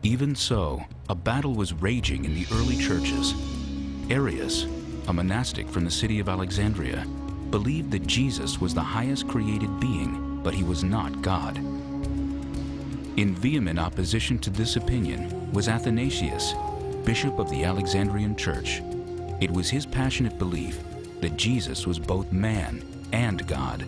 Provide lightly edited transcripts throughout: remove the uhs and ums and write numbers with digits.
Even so, a battle was raging in the early churches. Arius, a monastic from the city of Alexandria, believed that Jesus was the highest created being, but he was not God. In vehement opposition to this opinion was Athanasius, bishop of the Alexandrian Church. It was his passionate belief that Jesus was both man and God.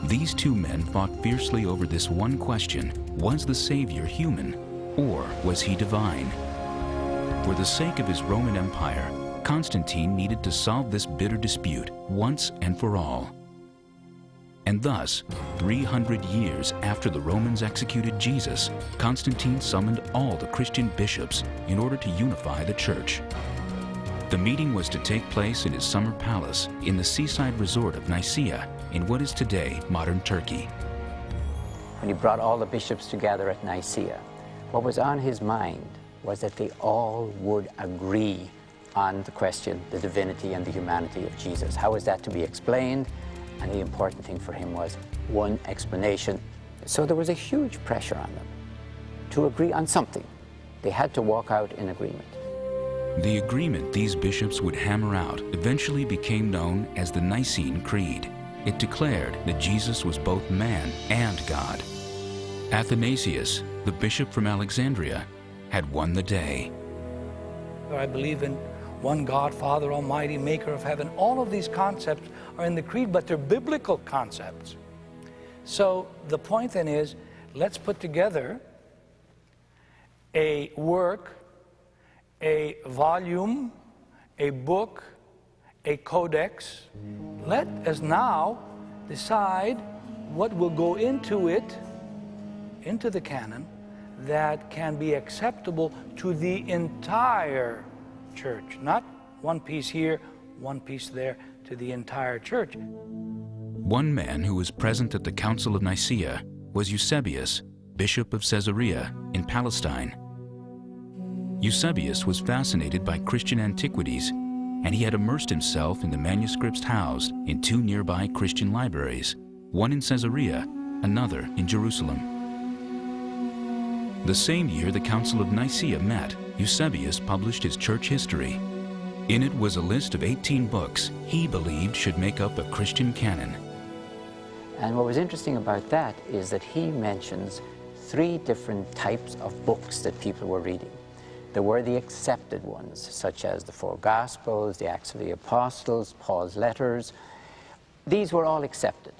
These two men fought fiercely over this one question: was the Savior human, or was he divine? For the sake of his Roman Empire, Constantine needed to solve this bitter dispute once and for all. And thus, 300 years after the Romans executed Jesus, Constantine summoned all the Christian bishops in order to unify the church. The meeting was to take place in his summer palace in the seaside resort of Nicaea in what is today modern Turkey. When he brought all the bishops together at Nicaea, what was on his mind was that they all would agree on the question, the divinity and the humanity of Jesus. How was that to be explained? And the important thing for him was one explanation. So there was a huge pressure on them to agree on something. They had to walk out in agreement. The agreement these bishops would hammer out eventually became known as the Nicene Creed. It declared that Jesus was both man and God. Athanasius, the bishop from Alexandria, had won the day. I believe in one God, Father Almighty, maker of heaven. All of these concepts are in the creed, but they're biblical concepts. So the point then is, let's put together a work, a volume, a book, a codex. Let us now decide what will go into it, into the canon, that can be acceptable to the entire church. Not one piece here, one piece there, to the entire church. One man who was present at the Council of Nicaea was Eusebius, bishop of Caesarea in Palestine. Eusebius was fascinated by Christian antiquities, and he had immersed himself in the manuscripts housed in two nearby Christian libraries, one in Caesarea, another in Jerusalem. The same year the Council of Nicaea met, Eusebius published his church history. In it was a list of 18 books he believed should make up a Christian canon. And what was interesting about that is that he mentions 3 different types of books that people were reading. There were the accepted ones, such as the 4 Gospels, the Acts of the Apostles, Paul's letters. These were all accepted.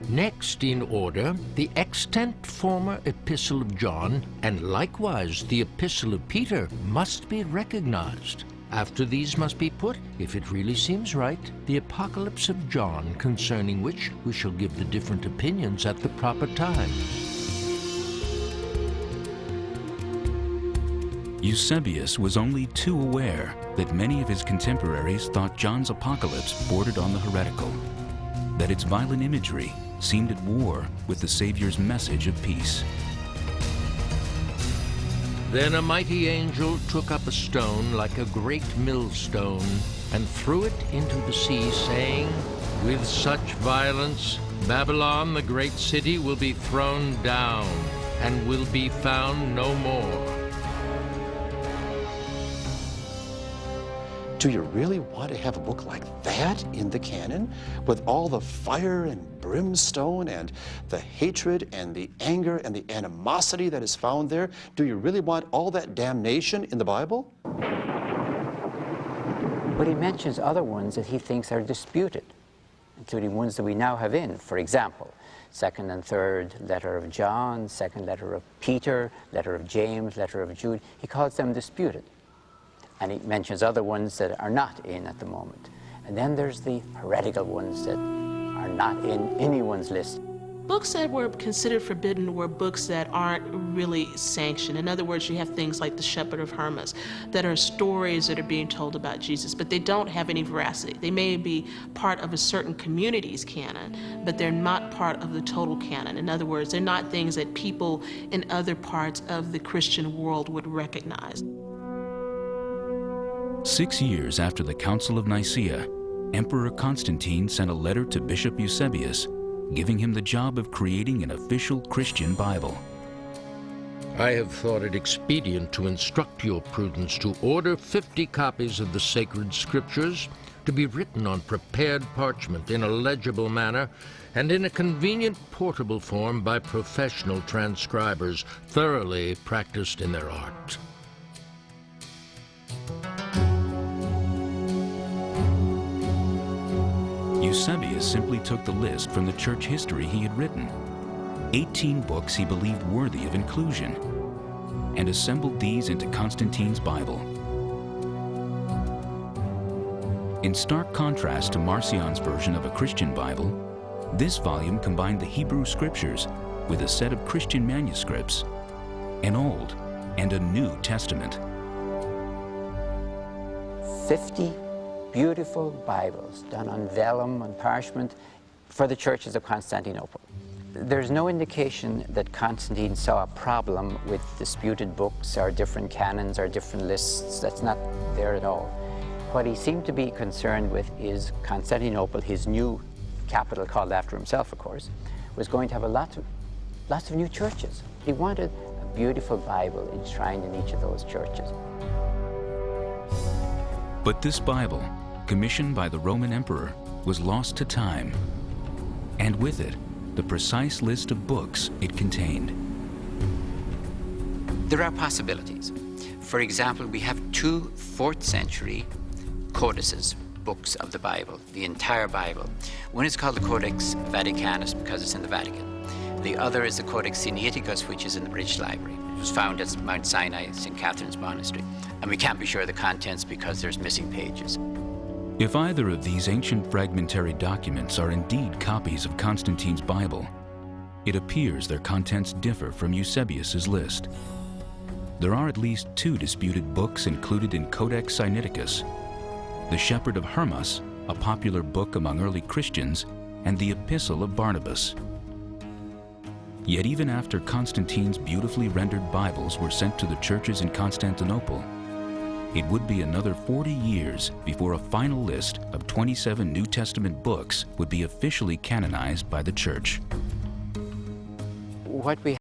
Next in order, the extant former Epistle of John, and likewise the Epistle of Peter, must be recognized. After these must be put, if it really seems right, the Apocalypse of John, concerning which we shall give the different opinions at the proper time. Eusebius was only too aware that many of his contemporaries thought John's Apocalypse bordered on the heretical, that its violent imagery seemed at war with the Savior's message of peace. Then a mighty angel took up a stone like a great millstone and threw it into the sea, saying, "With such violence, Babylon, the great city, will be thrown down and will be found no more." Do you really want to have a book like that in the canon, with all the fire and brimstone and the hatred and the anger and the animosity that is found there? Do you really want all that damnation in the Bible? But he mentions other ones that he thinks are disputed, including ones that we now have in. For example, 2nd and 3rd letter of John, 2nd letter of Peter, letter of James, letter of Jude. He calls them disputed. And he mentions other ones that are not in at the moment. And then there's the heretical ones that are not in anyone's list. Books that were considered forbidden were books that aren't really sanctioned. In other words, you have things like The Shepherd of Hermas that are stories that are being told about Jesus, but they don't have any veracity. They may be part of a certain community's canon, but they're not part of the total canon. In other words, they're not things that people in other parts of the Christian world would recognize. 6 years after the Council of Nicaea, Emperor Constantine sent a letter to Bishop Eusebius, giving him the job of creating an official Christian Bible. I have thought it expedient to instruct your prudence to order 50 copies of the sacred scriptures to be written on prepared parchment in a legible manner and in a convenient portable form by professional transcribers thoroughly practiced in their art. Eusebius simply took the list from the church history he had written, 18 books he believed worthy of inclusion, and assembled these into Constantine's Bible. In stark contrast to Marcion's version of a Christian Bible, this volume combined the Hebrew scriptures with a set of Christian manuscripts, an Old and a New Testament. 50 beautiful Bibles done on vellum and parchment for the churches of Constantinople. There's no indication that Constantine saw a problem with disputed books or different canons or different lists. That's not there at all. What he seemed to be concerned with is Constantinople, his new capital called after himself, of course, was going to have lots of new churches. He wanted a beautiful Bible enshrined in each of those churches. But this Bible, commissioned by the Roman emperor, was lost to time, and with it, the precise list of books it contained. There are possibilities. For example, we have 2 4th century codices, books of the Bible, the entire Bible. One is called the Codex Vaticanus because it's in the Vatican. The other is the Codex Sinaiticus, which is in the British Library. It was found at Mount Sinai, St. Catherine's Monastery. And we can't be sure of the contents because there's missing pages. If either of these ancient fragmentary documents are indeed copies of Constantine's Bible, it appears their contents differ from Eusebius's list. There are at least 2 disputed books included in Codex Sinaiticus: The Shepherd of Hermas, a popular book among early Christians, and the Epistle of Barnabas. Yet even after Constantine's beautifully rendered Bibles were sent to the churches in Constantinople, it would be another 40 years before a final list of 27 New Testament books would be officially canonized by the Church. What we